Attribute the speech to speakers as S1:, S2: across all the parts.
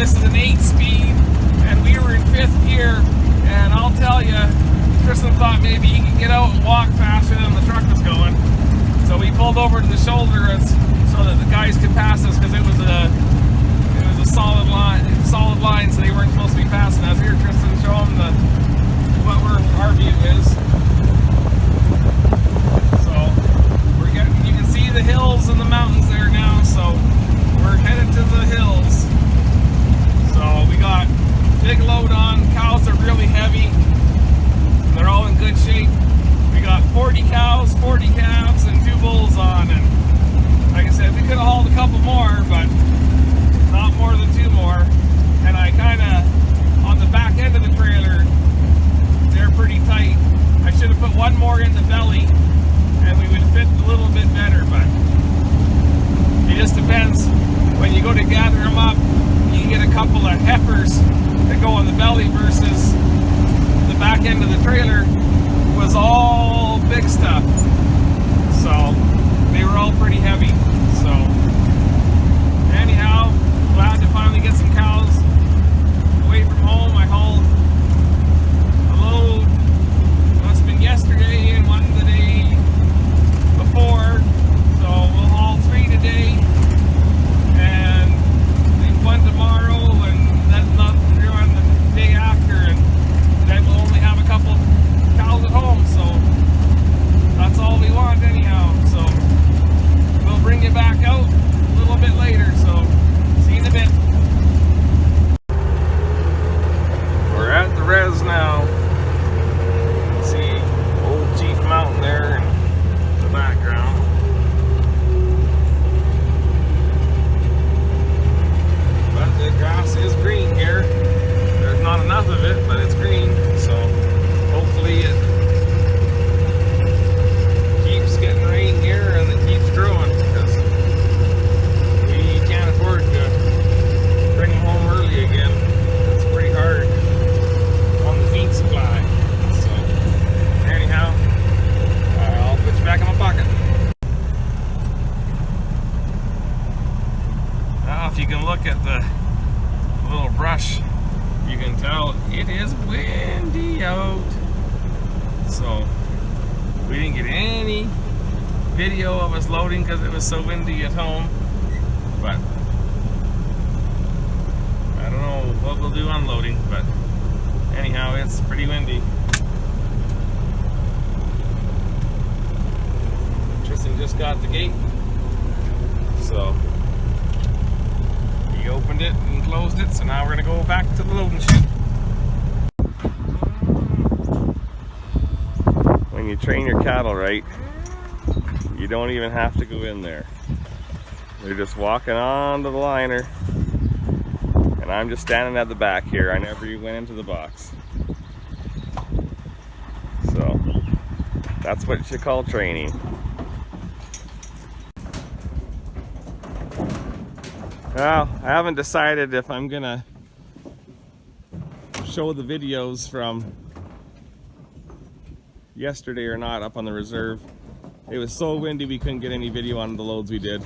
S1: this is an 8-speed, and we were in 5th gear, and I'll tell you, Tristan thought maybe he could get out and walk faster than the truck was going. So we pulled over to the shoulder so that the guys could pass us, because it was a solid line, so they weren't supposed to be passing us. Here, Tristan, show them what our view is. So you can see the hills and the mountains there now. So we're headed to the hills. So we got big load on. Cows are really heavy. They're all in good shape. We got 40 cows, 40 calves, and 2 bulls on. And like I said, we could have hauled a couple more, but not more than 2 more. And I kind of, on the back end of the trailer, they're pretty tight. I should have put 1 more in the belly, and we would fit a little bit better, but it just depends. When you go to gather them up, you can get a couple of heifers that go on the belly versus the back end of the trailer was all big stuff. So they were all pretty heavy. So anyhow, glad to finally get some cows away from home. I hauled a load, must have been yesterday and one the day before. So we'll haul 3 today and then 1 tomorrow, and then another on the day after, and then we'll only have a couple cows at home. So that's all we want anyhow. So we'll bring you back out a little bit later. So see you in a bit. We're at the res now. See Old Chief Mountain there in the background. But the grass is green here. There's not enough of it, but it's green. So hopefully it keeps getting rain here and it keeps growing, because we can't afford to bring them home early again. It's pretty hard on the feed supply. So anyhow, I'll put you back in my pocket. Now if you can look at the little brush, you can tell it is windy out. So we didn't get any video of us loading because it was so windy at home, but I don't know what we'll do unloading. But anyhow, it's pretty windy. Tristan just got the gate, so he opened it and closed it, so now we're gonna go back to the loading chute. When you train your cattle right, you don't even have to go in there. They're just walking onto the liner, and I'm just standing at the back here. I never went into the box. So that's what you call training. Well, I haven't decided if I'm gonna show the videos from yesterday or not up on the reserve. It was so windy we couldn't get any video on the loads we did.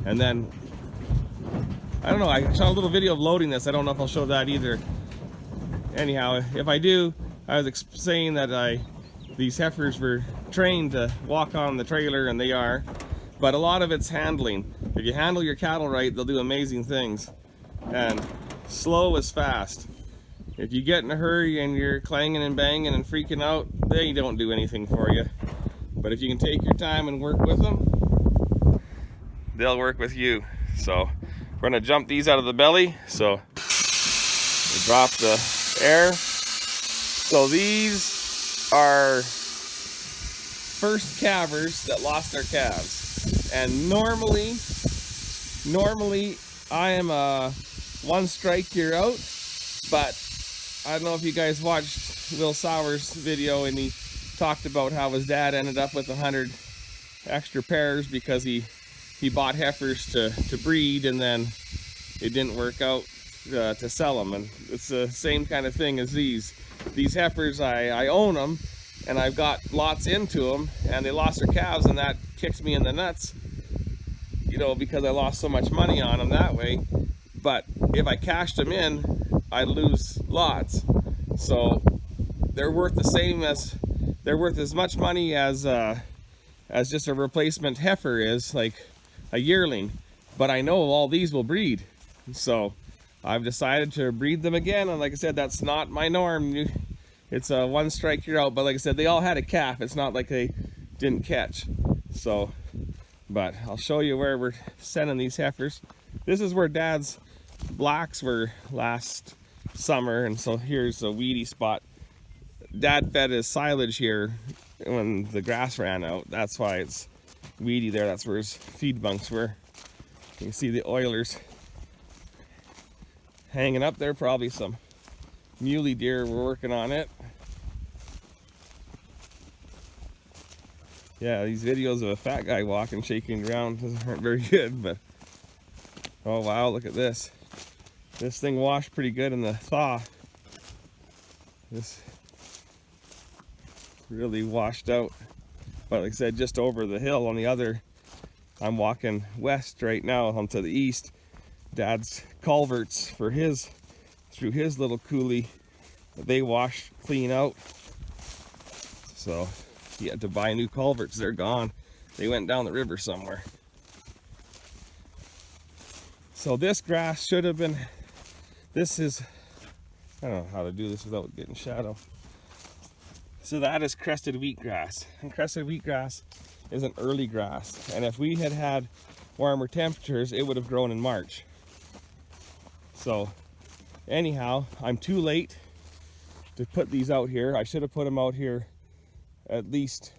S1: And then, I don't know, I shot a little video of loading this. I don't know if I'll show that either. Anyhow, if I do, I was saying that these heifers were trained to walk on the trailer, and they are. But a lot of it's handling. If you handle your cattle right, they'll do amazing things. And slow is fast. If you get in a hurry and you're clanging and banging and freaking out, they don't do anything for you. But if you can take your time and work with them, they'll work with you. So we're gonna jump these out of the belly. So we drop the air. So these are first calvers that lost their calves. And normally I am a 1 strike, you're out. But I don't know if you guys watched Will Sauer's video, and he talked about how his dad ended up with 100 extra pairs because he bought heifers to breed, and then it didn't work out to sell them. And it's the same kind of thing as these heifers. I own them, and I've got lots into them, and they lost their calves, and that kicks me in the nuts, you know, because I lost so much money on them that way. but if I cashed them in, I'd lose lots. So they're worth the same as, they're worth as much money as just a replacement heifer is, like a yearling. But I know all these will breed, so I've decided to breed them again. And like I said, that's not my norm. It's a one strike, you're out. But like I said, they all had a calf. It's not like they didn't catch. So, but I'll show you where we're sending these heifers. This is where Dad's blacks were last summer, and so here's a weedy spot. Dad fed his silage here when the grass ran out. That's why it's weedy there. That's where his feed bunks were. You can see the oilers hanging up there. Probably some muley deer were working on it. Yeah, these videos of a fat guy walking, shaking around aren't very good, but oh wow, look at this. This thing washed pretty good in the thaw. This really washed out. But like I said, just over the hill on the other, I'm walking west right now onto the east. Dad's culverts for his, through his little coulee, they washed clean out. So he had to buy new culverts. They're gone. They went down the river somewhere. So this grass should have been, this is, I don't know how to do this without getting shadow. So that is crested wheatgrass. And crested wheatgrass is an early grass. And if we had had warmer temperatures, it would have grown in March. So anyhow, I'm too late to put these out here. I should have put them out here at least,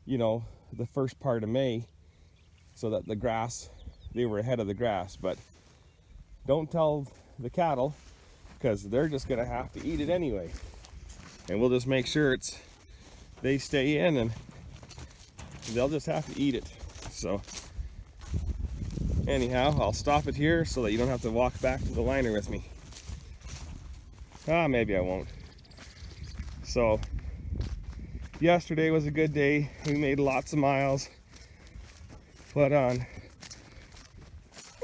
S1: you know, the first part of May, so that the grass, they were ahead of the grass. But don't tell the cattle, because they're just gonna have to eat it anyway. And we'll just make sure it's, they stay in, and they'll just have to eat it. So anyhow, I'll stop it here so that you don't have to walk back to the liner with me. Maybe I won't. So yesterday was a good day. We made lots of miles. Put on,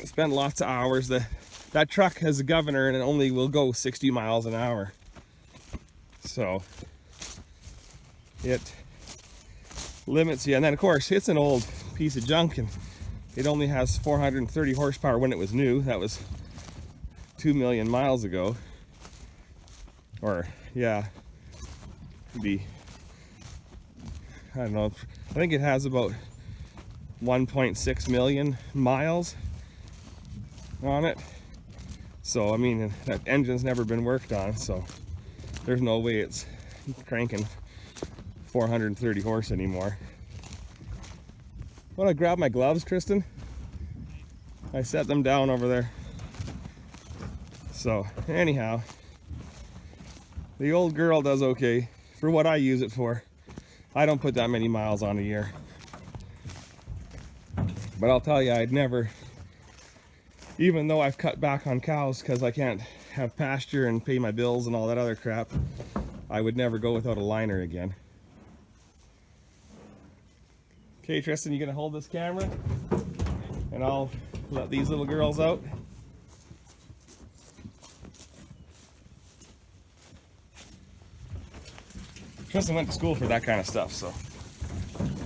S1: spent lots of hours. That truck has a governor and it only will go 60 miles an hour. So it limits you. And then of course it's an old piece of junk, and it only has 430 horsepower when it was new. That was 2 million miles ago. Or yeah, be, I don't know, I think it has about 1.6 million miles on it. So I mean, that engine's never been worked on, so there's no way it's cranking 430 horse anymore. Want to grab my gloves, Tristan? I set them down over there. So anyhow, the old girl does okay for what I use it for. I don't put that many miles on a year. But I'll tell you, I'd never, even though I've cut back on cows because I can't have pasture and pay my bills and all that other crap, I would never go without a liner again. Okay, Tristan, you gonna hold this camera? And I'll let these little girls out. Tristan went to school for that kind of stuff, so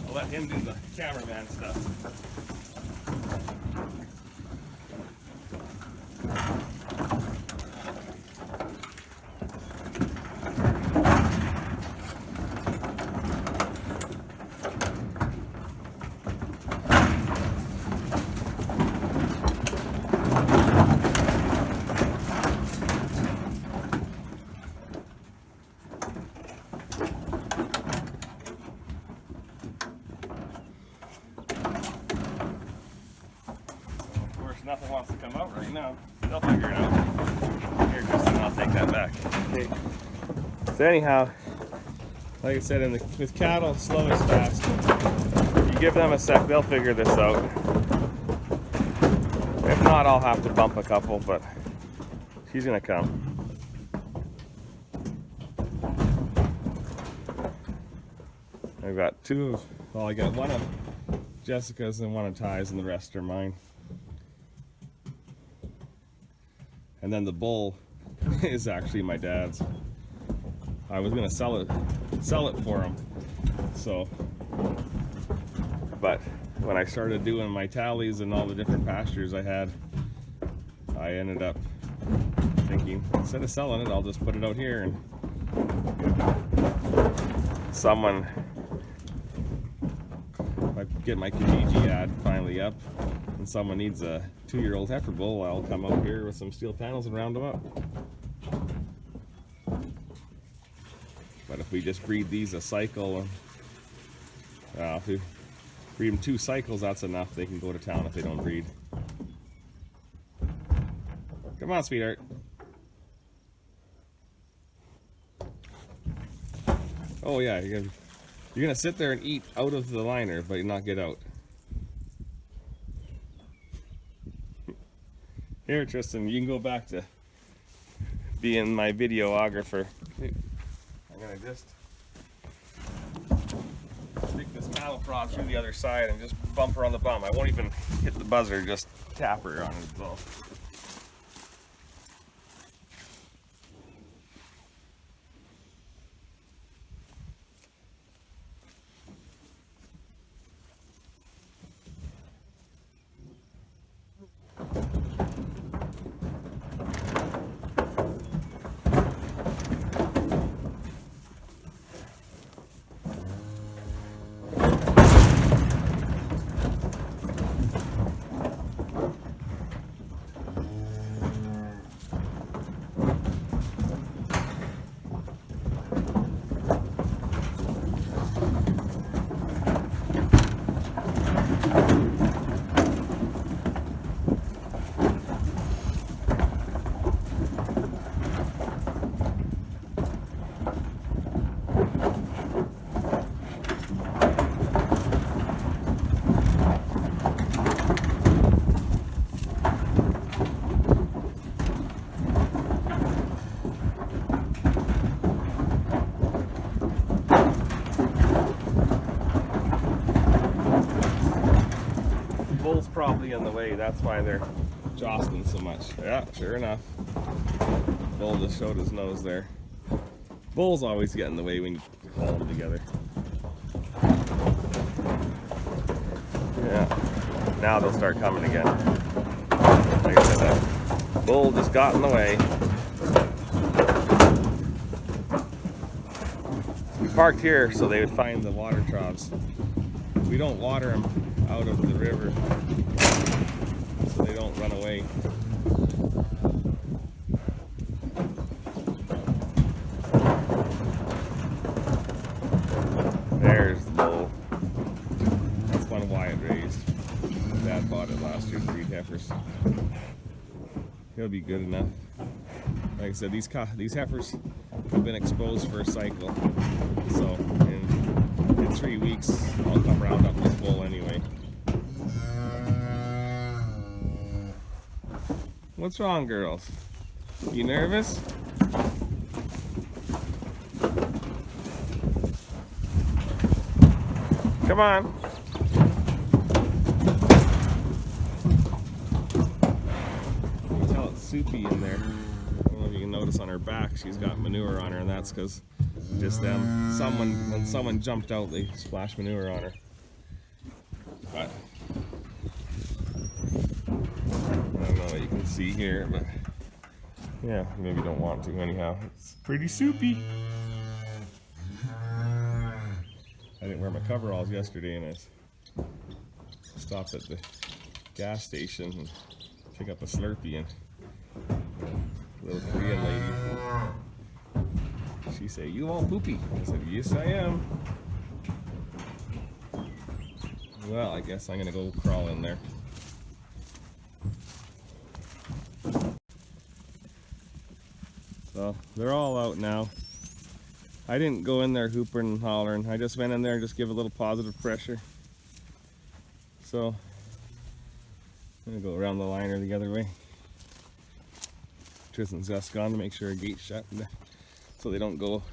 S1: I'll let him do the cameraman stuff. Nothing wants to come out right now. They'll figure it out. Here, Kristen, I'll take that back. Okay. So anyhow, like I said, with cattle, slow is fast. You give them a sec, they'll figure this out. If not, I'll have to bump a couple, but she's gonna come. I've got two, well, I got one of Jessica's and one of Ty's, and the rest are mine. And then the bull is actually my dad's. I was gonna sell it for him. So, but when I started doing my tallies and all the different pastures I had, I ended up thinking, instead of selling it, I'll just put it out here. And someone, if I get my Kijiji ad finally up and someone needs a 2-year-old heifer bull, I'll come out here with some steel panels and round them up. But if we just breed these a cycle, if we breed them 2 cycles, that's enough. They can go to town if they don't breed. Come on, sweetheart. Oh yeah, you're gonna sit there and eat out of the liner, but not get out. Here, Tristan, you can go back to being my videographer. I'm gonna just stick this cattle prod through the other side and just bump her on the bum. I won't even hit the buzzer, just tap her on it. So. Bull's probably in the way, that's why they're jostling so much. Yeah, sure enough. Bull just showed his nose there. Bulls always get in the way when you haul them together. Yeah, now they'll start coming again. Like I said, that bull just got in the way. We parked here so they would find the water troughs. We don't water them out of the river so they don't run away. There's the bull. That's one Wyatt raised. Dad bought it last year, 3 heifers. He'll be good enough. Like I said, these heifers have been exposed for a cycle, so in 3 weeks I'll come round up this bull anyway. What's wrong, girls? You nervous? Come on. You can tell it's soupy in there. I don't know if you can notice on her back, she's got manure on her, and that's because just them. When someone jumped out, they splashed manure on her. But I don't know what you can see here, but yeah, maybe don't want to anyhow. It's pretty soupy. I didn't wear my coveralls yesterday, and I stopped at the gas station and pick up a Slurpee, and a little Korean lady, she said, "You all poopy?" I said, "Yes, I am." Well, I guess I'm gonna go crawl in there. So they're all out now. I didn't go in there hooping and hollering. I just went in there and just give a little positive pressure. So I'm gonna go around the liner the other way. Tristan's just gone to make sure our gate's shut so they don't go.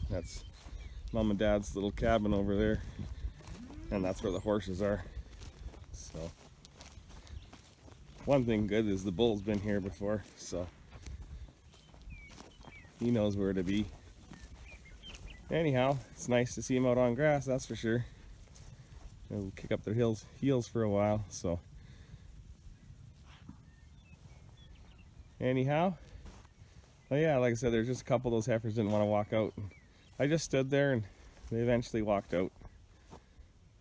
S1: That's Mom and Dad's little cabin over there, and that's where the horses are. So one thing good is the bull's been here before, so He knows where to be. Anyhow, it's nice to see him out on grass, that's for sure. They'll kick up their heels for a while, so. Anyhow, well, yeah, like I said, there's just a couple of those heifers didn't want to walk out. I just stood there and they eventually walked out.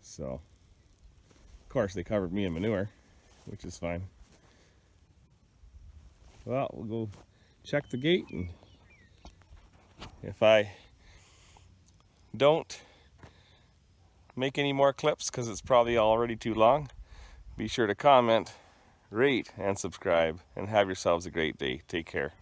S1: So, of course, they covered me in manure, which is fine. Well, we'll go check the gate, and if I don't make any more clips, because it's probably already too long, be sure to comment, rate, and subscribe, and have yourselves a great day. Take care.